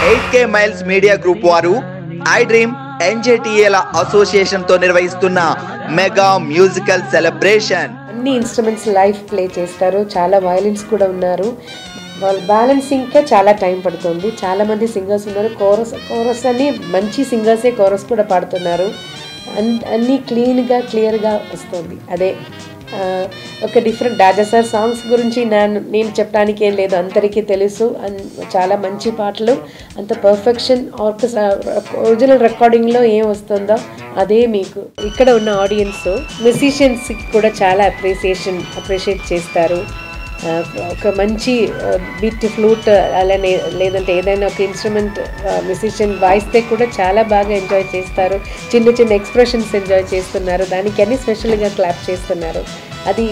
8K miles media group వారు I dream ఎన్జేటీఏల association తో నిర్వహిస్తున్న మెగా మ్యూజికల్ సెలబ్రేషన్. అన్ని ఇన్స్ట్రుమెంట్స్ లైవ్ ప్లే చేస్తారు. చాలా వయలిన్స్ కూడా ఉన్నారు. వాళ్ళు బ్యాలెన్సింగ్ కే చాలా టైం పడుతుంది. చాలా మంది సింగర్స్ ఉన్నారు. కోరస్ అని మంచి సింగర్సే కోరస్ కూడా పాడుతున్నారు. అన్నీ క్లియర్గా వస్తుంది. అదే ఒక డిఫరెంట్ రాజా సార్ సాంగ్స్ గురించి నేను చెప్పడానికి ఏం లేదు, అందరికీ తెలుసు. చాలా మంచి పాటలు, అంత పర్ఫెక్షన్. ఒరిజినల్ రికార్డింగ్లో ఏం వస్తుందో అదే మీకు ఇక్కడ ఉన్న ఆడియన్స్ మ్యూజిషియన్స్కి కూడా చాలా అప్రిషియేట్ చేస్తారు. ఒక మంచి బీట్ ఫ్లూట్ అలానే లేదంటే ఏదైనా ఒక ఇన్స్ట్రుమెంట్ మ్యూజిషియన్ వాయిస్తే కూడా చాలా బాగా ఎంజాయ్ చేస్తారు. చిన్న ఎక్స్ప్రెషన్స్ ఎంజాయ్ చేస్తున్నారు. దానికి అన్ని స్పెషల్గా క్లాప్ చేస్తున్నారు. అది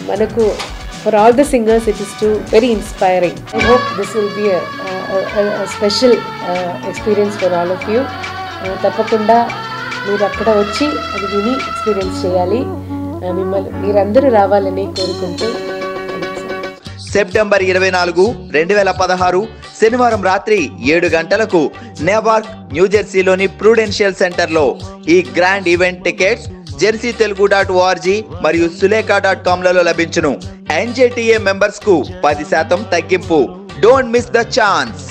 మనకు for all the singers it is to very inspiring. I hope this will be special experience for all of you. తప్పకుండా మీరు అక్కడ వచ్చి అది విని ఎక్స్పీరియన్స్ చేయాలి. మీరందరూ రావాలని కోరుకుంటూ సెప్టెంబర్ 24, 2016 శనివారం రాత్రి 7 గంటలకు నెవార్క్, న్యూజెర్సీలోని ప్రుడెన్షియల్ సెంటర్లో ఈ గ్రాండ్ ఈవెంట్ టికెట్స్ jersetelugu.org మరియు sulekha.com లలో లభించును. ఎన్జేటీఏ మెంబర్స్ కు 10% తగ్గింపు. Don't miss the chance.